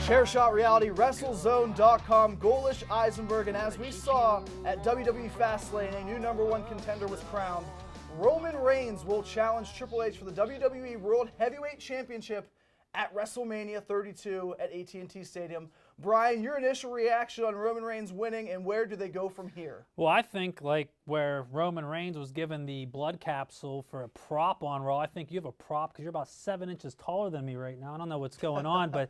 Chairshot Reality, WrestleZone.com, Golish Eisenberg, and as we saw at WWE Fastlane, a new #1 contender was crowned. Roman Reigns will challenge Triple H for the WWE World Heavyweight Championship at WrestleMania 32 at AT&T Stadium. Brian, your initial reaction on Roman Reigns winning, and where do they go from here? Well, I think like where Roman Reigns was given the blood capsule for a prop on Raw, I think you have a prop because you're about 7 inches taller than me right now. I don't know what's going on, but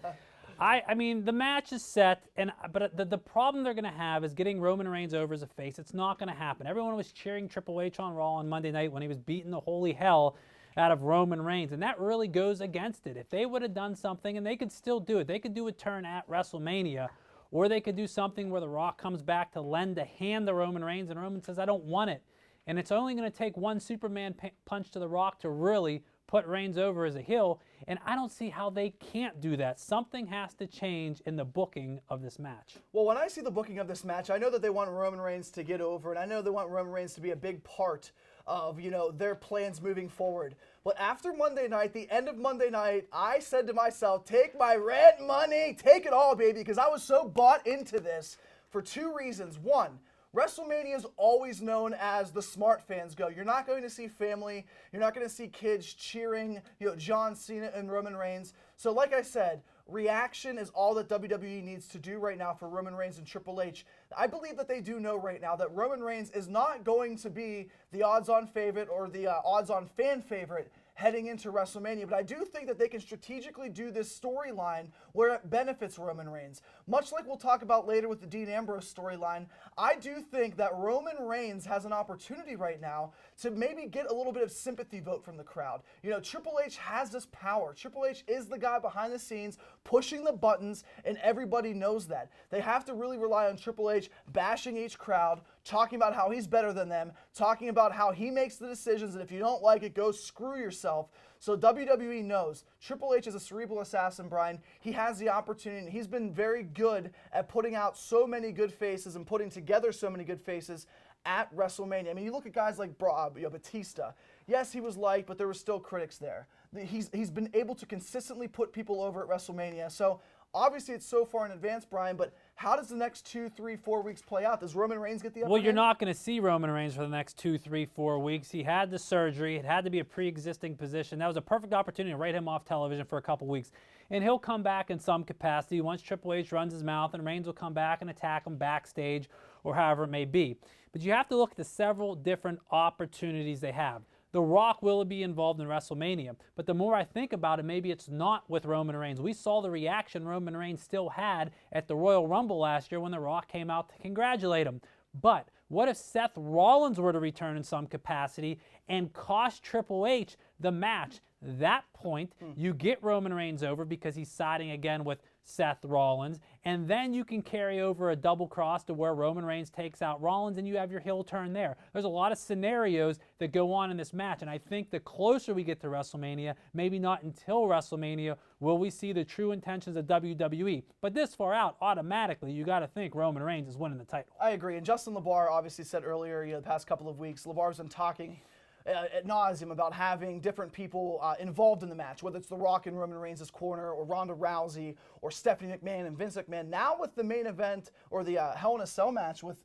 I mean, the match is set, but the problem they're going to have is getting Roman Reigns over as a face. It's not going to happen. Everyone was cheering Triple H on Raw on Monday night when he was beating the holy hell out of Roman Reigns, and that really goes against it. If they would have done something, and they could still do it, they could do a turn at WrestleMania, or they could do something where The Rock comes back to lend a hand to Roman Reigns, and Roman says, I don't want it. And it's only going to take one Superman punch to The Rock to really put Reigns over as a heel, and I don't see how they can't do that. Something has to change in the booking of this match. Well, when I see the booking of this match, I know that they want Roman Reigns to get over, and I know they want Roman Reigns to be a big part of, their plans moving forward. But after Monday night, the end of Monday night, I said to myself, take my rent money, take it all, baby, because I was so bought into this for two reasons. One, WrestleMania is always known as the smart fans go. You're not going to see family. You're not going to see kids cheering, John Cena and Roman Reigns. So like I said, reaction is all that WWE needs to do right now for Roman Reigns and Triple H. I believe that they do know right now that Roman Reigns is not going to be the odds-on favorite or the odds-on fan favorite heading into WrestleMania, but I do think that they can strategically do this storyline where it benefits Roman Reigns. Much like we'll talk about later with the Dean Ambrose storyline, I do think that Roman Reigns has an opportunity right now to maybe get a little bit of sympathy vote from the crowd. Triple H has this power. Triple H is the guy behind the scenes pushing the buttons, and everybody knows that. They have to really rely on Triple H bashing each crowd, talking about how he's better than them, talking about how he makes the decisions, and if you don't like it, go screw yourself. So WWE knows Triple H is a cerebral assassin, Brian. He has the opportunity, and he's been very good at putting out so many good faces and putting together so many good faces at WrestleMania. I mean, you look at guys like Batista. Yes, he was liked, but there were still critics there. He's been able to consistently put people over at WrestleMania. So obviously it's so far in advance, Brian, but how does the next 2, 3, 4 weeks play out? Does Roman Reigns get the upper hand? Well, you're not going to see Roman Reigns for the next 2, 3, 4 weeks. He had the surgery. It had to be a pre-existing position. That was a perfect opportunity to write him off television for a couple weeks. And he'll come back in some capacity once Triple H runs his mouth, and Reigns will come back and attack him backstage or however it may be. But you have to look at the several different opportunities they have. The Rock will be involved in WrestleMania, but the more I think about it, maybe it's not with Roman Reigns. We saw the reaction Roman Reigns still had at the Royal Rumble last year when The Rock came out to congratulate him. But what if Seth Rollins were to return in some capacity and cost Triple H the match? That point, you get Roman Reigns over because he's siding again with Seth Rollins, and then you can carry over a double cross to where Roman Reigns takes out Rollins and you have your heel turn there. There's a lot of scenarios that go on in this match, and I think the closer we get to WrestleMania, maybe not until WrestleMania, will we see the true intentions of WWE. But this far out, automatically, you got to think Roman Reigns is winning the title. I agree, and Justin LaBar obviously said earlier, the past couple of weeks, LaBar's been talking ad nauseum about having different people involved in the match, whether it's The Rock in Roman Reigns' corner, or Ronda Rousey, or Stephanie McMahon and Vince McMahon. Now with the main event, or the Hell in a Cell match with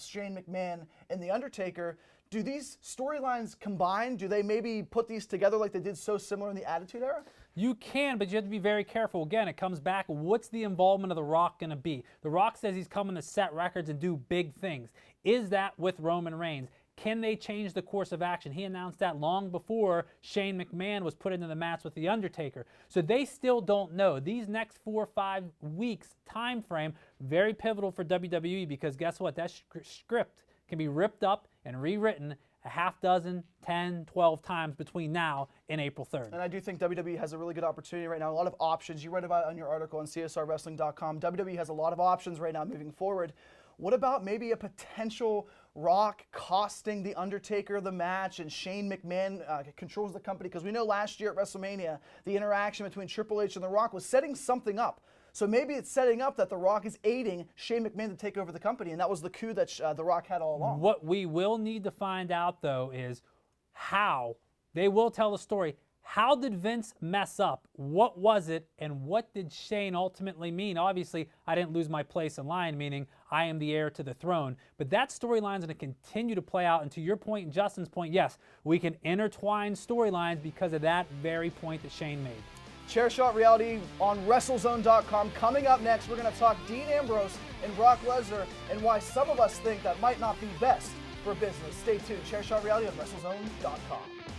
Shane McMahon and The Undertaker, do these storylines combine? Do they maybe put these together like they did so similar in the Attitude Era? You can, but you have to be very careful. Again, it comes back, what's the involvement of The Rock going to be? The Rock says he's coming to set records and do big things. Is that with Roman Reigns? Can they change the course of action? He announced that long before Shane McMahon was put into the match with The Undertaker. So they still don't know. These next 4 or 5 weeks time frame, very pivotal for WWE, because guess what? That script can be ripped up and rewritten a half dozen, 10, 12 times between now and April 3rd. And I do think WWE has a really good opportunity right now, a lot of options. You read about it on your article on CSRWrestling.com. WWE has a lot of options right now moving forward. What about maybe a potential Rock costing The Undertaker the match and Shane McMahon controls the company? Because we know last year at WrestleMania, the interaction between Triple H and The Rock was setting something up. So maybe it's setting up that The Rock is aiding Shane McMahon to take over the company, and that was the coup that The Rock had all along. What we will need to find out, though, is how, they will tell the story, How did Vince mess up? What was it? And what did Shane ultimately mean? Obviously, I didn't lose my place in line, meaning I am the heir to the throne. But that storyline is going to continue to play out. And to your point and Justin's point, yes, we can intertwine storylines because of that very point that Shane made. Chairshot Reality on WrestleZone.com. Coming up next, we're going to talk Dean Ambrose and Brock Lesnar and why some of us think that might not be best for business. Stay tuned. Chairshot Reality on WrestleZone.com.